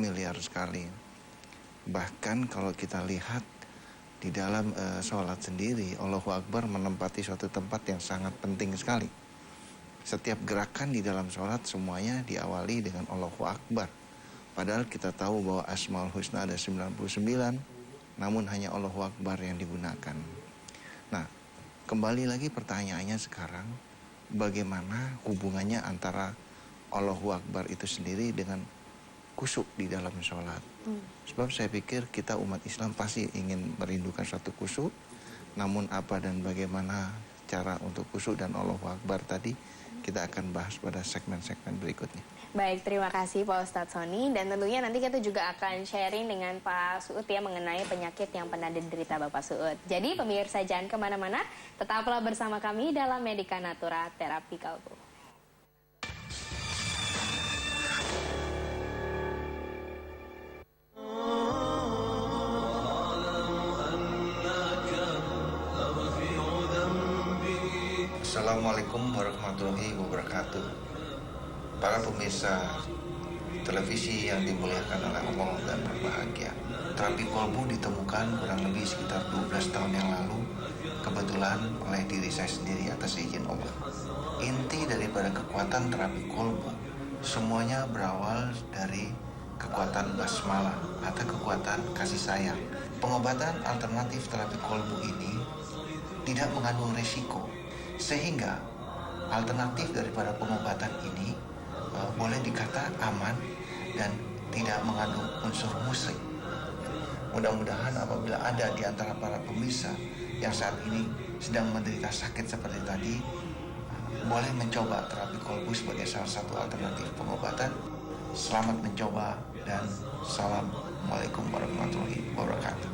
miliar sekali. Bahkan kalau kita lihat di dalam sholat sendiri, Allahu Akbar menempati suatu tempat yang sangat penting sekali. Setiap gerakan di dalam sholat semuanya diawali dengan Allahu Akbar. Padahal kita tahu bahwa Asmaul Husna ada 99, namun hanya Allahu Akbar yang digunakan. Nah, kembali lagi pertanyaannya sekarang, bagaimana hubungannya antara Allahu Akbar itu sendiri dengan khusyuk di dalam sholat. Sebab saya pikir kita umat Islam pasti ingin merindukan suatu khusyuk, namun apa dan bagaimana cara untuk khusyuk dan Allahu Akbar tadi kita akan bahas pada segmen-segmen berikutnya. Baik, terima kasih Pak Ustadz Sony. Dan tentunya nanti kita juga akan sharing dengan Pak Suud ya mengenai penyakit yang pernah diderita Bapak Suud. Jadi pemirsa jangan kemana-mana, tetaplah bersama kami dalam Medika Natura Terapi Kalbu. Assalamualaikum warahmatullahi wabarakatuh. Para pemirsa televisi yang dimuliakan oleh Allah dan berbahagia, terapi kolbu ditemukan kurang lebih sekitar 12 tahun yang lalu, kebetulan oleh diri saya sendiri atas izin Allah. Inti daripada kekuatan terapi kolbu semuanya berawal dari kekuatan basmalah atau kekuatan kasih sayang. Pengobatan alternatif terapi kolbu ini tidak mengandung risiko, sehingga alternatif daripada pengobatan ini boleh dikata aman dan tidak mengandung unsur musrik. Mudah-mudahan apabila ada di antara para pemirsa yang saat ini sedang menderita sakit seperti tadi, boleh mencoba terapi kolbu sebagai salah satu alternatif pengobatan. Selamat mencoba dan Assalamualaikum warahmatullahi wabarakatuh.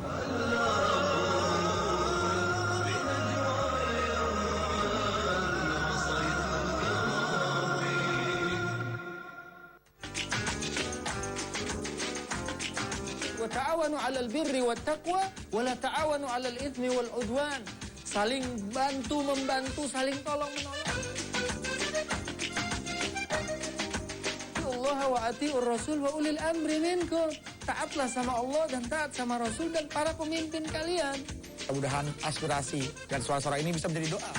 Ta'awanu 'alal birri wat taqwa wa la ta'awanu 'alal itsmi wal 'udwan. Saling bantu membantu, saling tolong menolong. Allah wa atiur rasul wa ulil amri minkum. Taatlah sama Allah dan taat sama Rasul dan para pemimpin kalian. Mudah-mudahan aspirasi dan suara-suara ini bisa menjadi doa.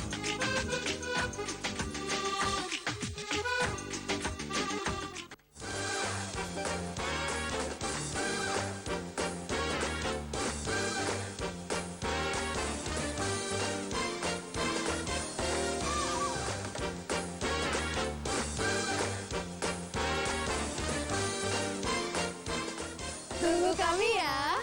Tunggu kami ya.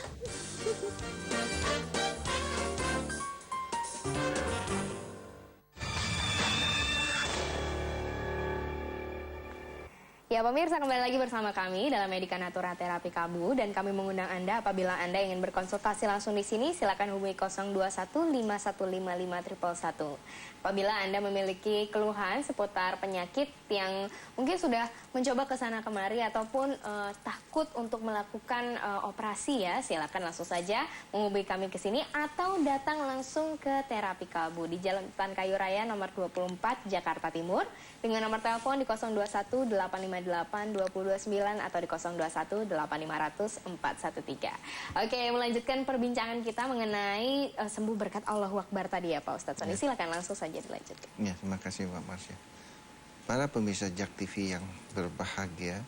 Ya pemirsa, kembali lagi bersama kami dalam Medika Natura Terapi Kalbu, dan kami mengundang Anda apabila Anda ingin berkonsultasi langsung di sini, silakan hubungi 021515111. Apabila Anda memiliki keluhan seputar penyakit yang mungkin sudah mencoba ke sana kemari ataupun takut untuk melakukan operasi ya, silakan langsung saja menghubungi kami ke sini atau datang langsung ke Terapi Kalbu di Jalan Tan Kayu Raya nomor 24 Jakarta Timur dengan nomor telepon di 021-858-229 atau di 021-8500-413. Oke, melanjutkan perbincangan kita mengenai sembuh berkat Allahu Akbar tadi ya Pak Ustadz Sony. Silakan langsung saja dilanjutkan. Ya, terima kasih Mbak Marsya. Para pemirsa JAK TV yang berbahagia,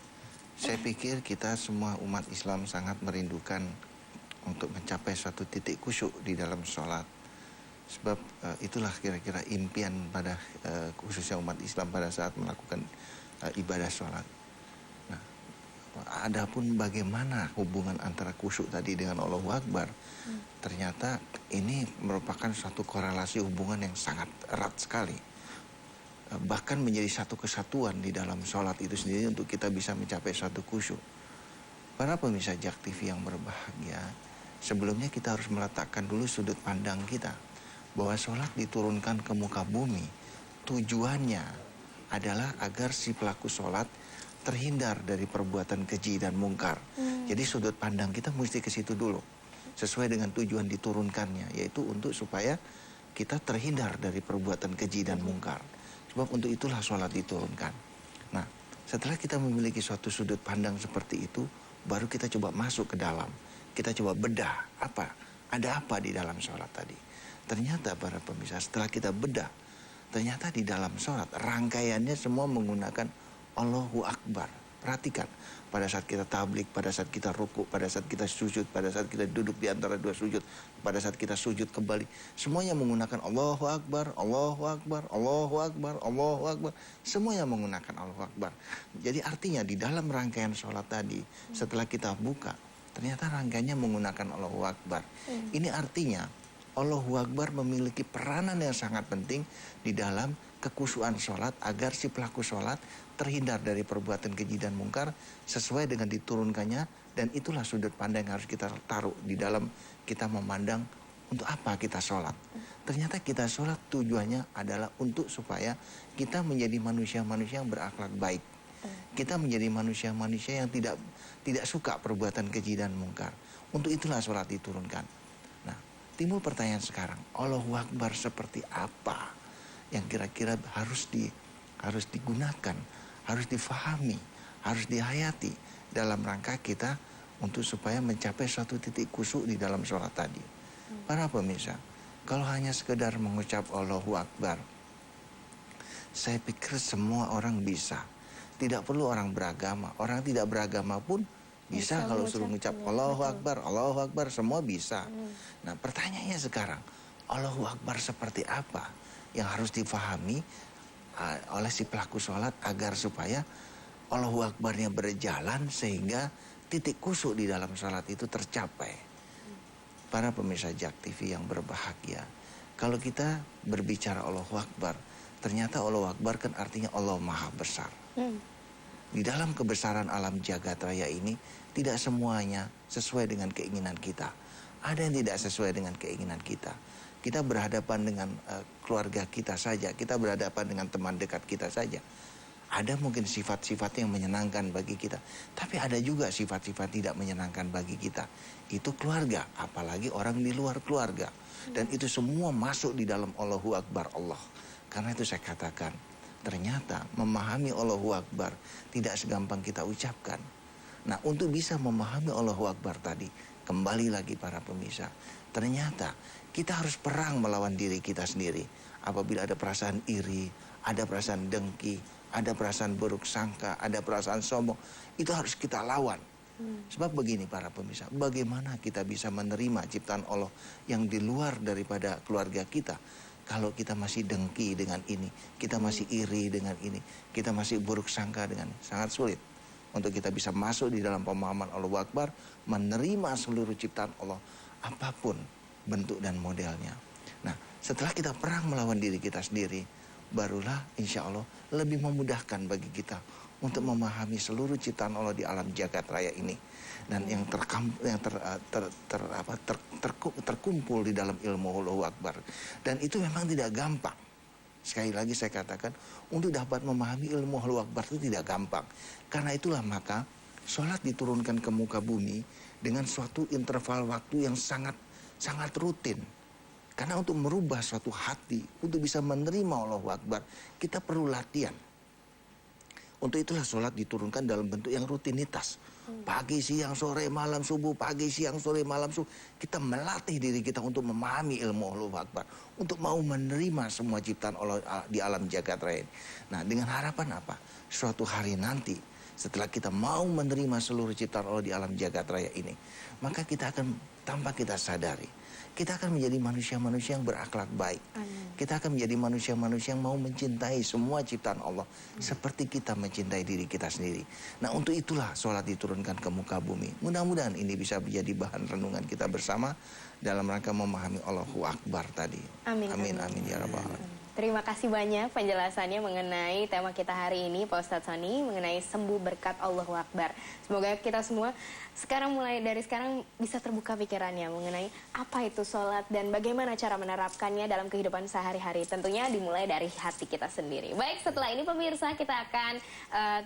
saya pikir kita semua umat Islam sangat merindukan untuk mencapai suatu titik khusyuk di dalam sholat. Sebab itulah kira-kira impian pada khususnya umat Islam pada saat melakukan ibadah sholat. Nah, adapun bagaimana hubungan antara khusyuk tadi dengan Allahu Akbar, ternyata ini merupakan suatu korelasi hubungan yang sangat erat sekali. Bahkan menjadi satu kesatuan di dalam sholat itu sendiri untuk kita bisa mencapai suatu khusyuk. Para pemirsa JAK TV yang berbahagia, sebelumnya kita harus meletakkan dulu sudut pandang kita bahwa sholat diturunkan ke muka bumi, tujuannya adalah agar si pelaku sholat terhindar dari perbuatan keji dan mungkar. Jadi sudut pandang kita mesti ke situ dulu, sesuai dengan tujuan diturunkannya, yaitu untuk supaya kita terhindar dari perbuatan keji dan mungkar. Sebab untuk itulah sholat diturunkan. Nah, setelah kita memiliki suatu sudut pandang seperti itu, baru kita coba masuk ke dalam. Kita coba bedah ada apa di dalam sholat tadi. Ternyata para pemirsa, setelah kita bedah, ternyata di dalam sholat rangkaiannya semua menggunakan Allahu Akbar. Perhatikan, pada saat kita tablik, pada saat kita ruku, pada saat kita sujud, pada saat kita duduk di antara dua sujud, pada saat kita sujud kembali, semuanya menggunakan Allahu Akbar, Allahu Akbar, Allahu Akbar, Allahu Akbar. Semuanya menggunakan Allahu Akbar. Jadi artinya di dalam rangkaian sholat tadi, setelah kita buka, ternyata rangkaiannya menggunakan Allahu Akbar. Ini artinya Allahu Akbar memiliki peranan yang sangat penting di dalam kekhusyuan sholat agar si pelaku sholat terhindar dari perbuatan keji dan mungkar sesuai dengan diturunkannya, dan itulah sudut pandang yang harus kita taruh di dalam kita memandang untuk apa kita sholat. Ternyata kita sholat tujuannya adalah untuk supaya kita menjadi manusia-manusia yang berakhlak baik. Kita menjadi manusia-manusia yang tidak suka perbuatan keji dan mungkar. Untuk itulah sholat diturunkan. Nah, timbul pertanyaan sekarang, Allahu Akbar seperti apa yang kira-kira harus digunakan, harus difahami, harus dihayati dalam rangka kita untuk supaya mencapai suatu titik khusyuk di dalam sholat tadi. Para pemirsa, kalau hanya sekedar mengucap Allahu Akbar, saya pikir semua orang bisa. Tidak perlu orang beragama. Orang tidak beragama pun bisa kalau suruh mengucap Allahu Akbar, Allahu Akbar, semua bisa. Nah, pertanyaannya sekarang, Allahu Akbar seperti apa yang harus difahami oleh si pelaku sholat agar supaya Allahu Akbarnya berjalan sehingga titik khusyuk di dalam sholat itu tercapai. Para pemirsa JAK TV yang berbahagia, kalau kita berbicara Allahu Akbar, ternyata Allahu Akbar kan artinya Allah Maha Besar. Di dalam kebesaran alam jagat raya ini, tidak semuanya sesuai dengan keinginan kita. Ada yang tidak sesuai dengan keinginan kita. Kita berhadapan dengan keluarga kita saja, kita berhadapan dengan teman dekat kita saja. Ada mungkin sifat-sifat yang menyenangkan bagi kita, tapi ada juga sifat-sifat tidak menyenangkan bagi kita. Itu keluarga, apalagi orang di luar keluarga. Dan itu semua masuk di dalam Allahu Akbar Allah. Karena itu saya katakan, ternyata memahami Allahu Akbar tidak segampang kita ucapkan. Nah, untuk bisa memahami Allahu Akbar tadi, kembali lagi para pemirsa, ternyata kita harus perang melawan diri kita sendiri. Apabila ada perasaan iri, ada perasaan dengki, ada perasaan buruk sangka, ada perasaan sombong, itu harus kita lawan. Sebab begini para pemirsa, bagaimana kita bisa menerima ciptaan Allah yang di luar daripada keluarga kita, kalau kita masih dengki dengan ini, kita masih iri dengan ini, kita masih buruk sangka dengan ini, sangat sulit untuk kita bisa masuk di dalam pemahaman Allahu Akbar, menerima seluruh ciptaan Allah, apapun bentuk dan modelnya. Nah, setelah kita perang melawan diri kita sendiri, barulah insya Allah lebih memudahkan bagi kita untuk memahami seluruh ciptaan Allah di alam jagat raya ini. Dan yang terkumpul di dalam ilmu Allahu Akbar. Dan itu memang tidak gampang. Sekali lagi saya katakan, untuk dapat memahami ilmu Allahu Akbar itu tidak gampang. Karena itulah maka sholat diturunkan ke muka bumi dengan suatu interval waktu yang sangat rutin. Karena untuk merubah suatu hati, untuk bisa menerima Allahu Akbar, kita perlu latihan. Untuk itulah sholat diturunkan dalam bentuk yang rutinitas. Pagi, siang, sore, malam, subuh, pagi, siang, sore, malam, subuh. Kita melatih diri kita untuk memahami ilmu Allahu Akbar. Untuk mau menerima semua ciptaan Allah di alam jagat raya ini. Nah, dengan harapan apa? Suatu hari nanti, setelah kita mau menerima seluruh ciptaan Allah di alam jagat raya ini, maka kita akan, tanpa kita sadari, kita akan menjadi manusia-manusia yang berakhlak baik. Kita akan menjadi manusia-manusia yang mau mencintai semua ciptaan Allah seperti kita mencintai diri kita sendiri. Nah, untuk itulah sholat diturunkan ke muka bumi. Mudah-mudahan ini bisa menjadi bahan renungan kita bersama dalam rangka memahami Allahu Akbar tadi. Amin, amin, amin ya rabbal alamin. Terima kasih banyak penjelasannya mengenai tema kita hari ini, Pak Ustadz Soni, mengenai sembuh berkat Allahu Akbar. Semoga kita semua mulai dari sekarang bisa terbuka pikirannya mengenai apa itu sholat dan bagaimana cara menerapkannya dalam kehidupan sehari-hari. Tentunya dimulai dari hati kita sendiri. Baik, setelah ini pemirsa kita akan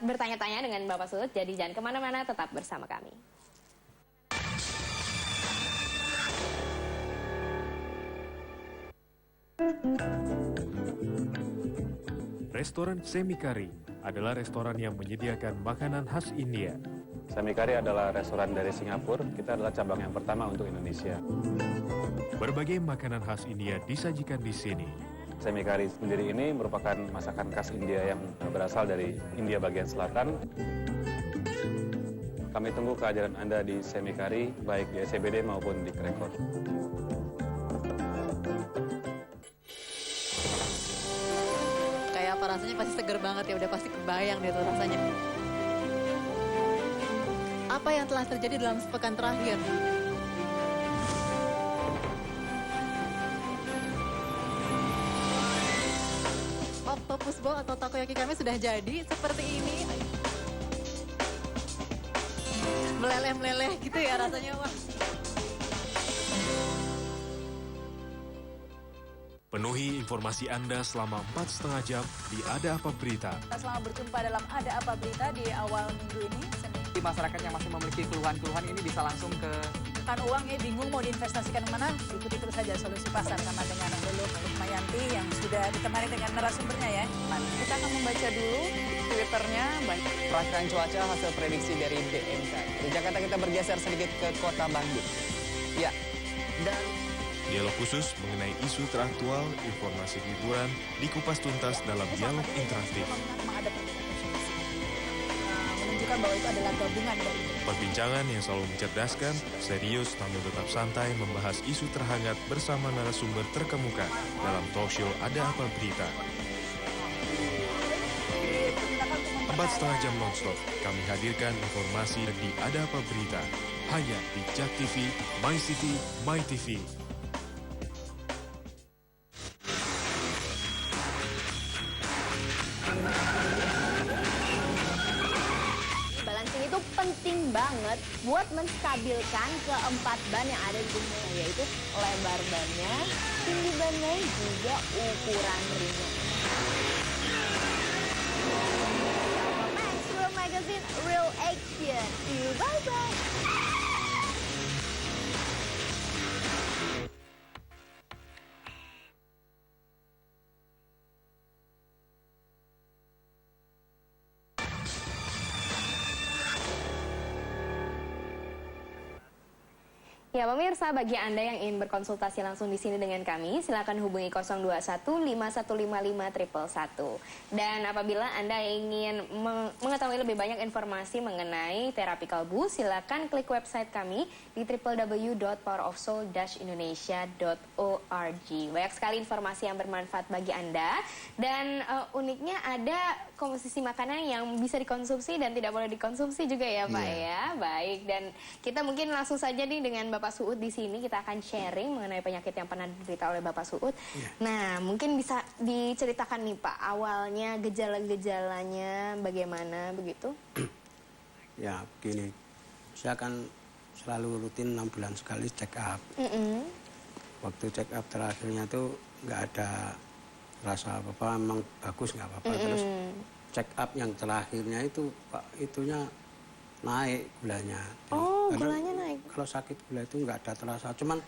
bertanya-tanya dengan Bapak Sud, jadi jangan kemana-mana, tetap bersama kami. Restoran Semikari adalah restoran yang menyediakan makanan khas India. Semikari adalah restoran dari Singapura. Kita adalah cabang yang pertama untuk Indonesia. Berbagai makanan khas India disajikan di sini. Semikari sendiri ini merupakan masakan khas India yang berasal dari India bagian selatan. Kami tunggu kehadiran Anda di Semikari, baik di SCBD maupun di Krekor. Kayak apa rasanya pasti seger banget ya, udah pasti kebayang deh tuh rasanya. Apa yang telah terjadi dalam sepekan terakhir? Octopus ball atau takoyaki kami sudah jadi seperti ini. Meleleh-meleleh gitu ya rasanya, wah. Penuhi informasi Anda selama 4,5 jam di Ada Apa Berita. Selamat berjumpa dalam Ada Apa Berita di awal minggu ini. Masyarakat yang masih memiliki keluhan-keluhan ini bisa langsung ke Kan uang ya bingung mau diinvestasikan kemana, ikuti terus saja Solusi Pasar sama dengan Lulu Mayanti yang sudah ditemani dengan narasumbernya ya. Kita akan membaca dulu Twitternya. perakiraan cuaca hasil prediksi dari BMKG. Di Jakarta kita bergeser sedikit ke kota Bandung. Ya, dan Dialog khusus mengenai isu teraktual, informasi hiburan, dikupas tuntas dalam dialog interaktif. Memang ada perbedaan solusi. Menunjukkan bahwa itu adalah gabungan dari Perbincangan yang selalu mencerdaskan, serius namun tetap santai membahas isu terhangat bersama narasumber terkemuka dalam talkshow Ada Apa Berita. 4,5 jam nonstop, kami hadirkan informasi di Ada Apa Berita. Hanya di Jak TV, My City, My TV. Balancing itu penting banget buat menstabilkan keempat ban yang ada di tubuh, yaitu lebar bannya, tinggi bannya, juga ukuran ringnya. Max Real Magazine, Real Action. See you, bye-bye. Ya pemirsa, bagi Anda yang ingin berkonsultasi langsung di sini dengan kami, silakan hubungi 021 5155 111. Dan apabila Anda ingin mengetahui lebih banyak informasi mengenai terapi kalbu, silakan klik website kami di www.powerofsoul-indonesia.org. Banyak sekali informasi yang bermanfaat bagi Anda, dan uniknya ada komposisi makanan yang bisa dikonsumsi dan tidak boleh dikonsumsi juga ya Pak ya. Baik, dan kita mungkin langsung saja nih dengan Bapak Suud di sini, kita akan sharing mengenai penyakit yang pernah diderita oleh Bapak Suud. Nah, mungkin bisa diceritakan nih Pak, awalnya gejala-gejalanya bagaimana begitu? Ya, begini. Saya kan selalu rutin 6 bulan sekali check up. Waktu check up terakhirnya tuh nggak ada rasa apa-apa, memang bagus nggak apa-apa. Terus check up yang terakhirnya itu Pak, itunya naik gulanya. Oh, Karena gulanya naik. Kalau sakit gula itu nggak ada terasa, cuman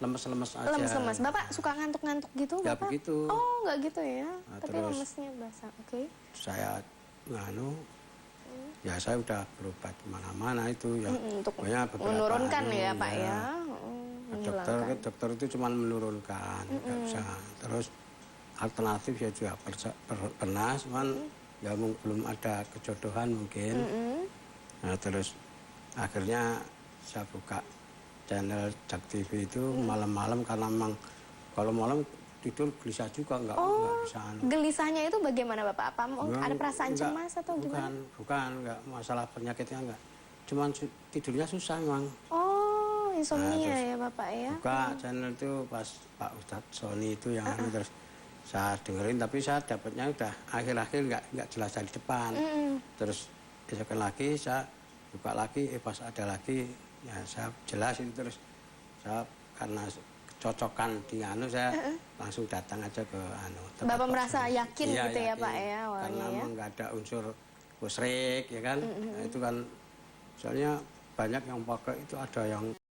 lemes-lemes aja. Lemes-lemes. Bapak suka ngantuk-ngantuk gitu, Ya Bapak? begitu. Oh, nggak gitu ya. Nah, Tapi terus lemesnya basah. Oke. Saya ya saya udah berobat kemana-mana itu ya. Untuk pokoknya beberapa menurunkan anu, ya, Pak ya. Dokter itu cuma menurunkan, nggak bisa. Terus alternatif ya juga pernah, cuman ya belum ada kejodohan mungkin. Nah terus akhirnya saya buka channel Jak TV itu malam-malam, karena memang kalau malam tidur gelisah juga, nggak bisa anu. Gelisahnya itu bagaimana Bapak? Apa ada perasaan Enggak, cemas atau gimana? Bukan, nggak masalah penyakitnya enggak. Cuman tidurnya susah memang. Oh, insomnia terus ya Bapak ya. Buka channel itu pas Pak Ustadz Sony itu yang anu, terus saya dengerin, tapi saya dapatnya udah akhir-akhir nggak jelas di depan. Terus besokan lagi saya buka lagi, pas ada lagi ya saya jelasin, terus saya karena kecocokan di anu saya langsung datang aja ke anu. Bapak merasa yakin Iya, gitu ya yakin. Pak ya awalnya Karena ya. memang nggak ada unsur musrik ya kan. Nah, itu kan soalnya banyak yang pakai itu ada yang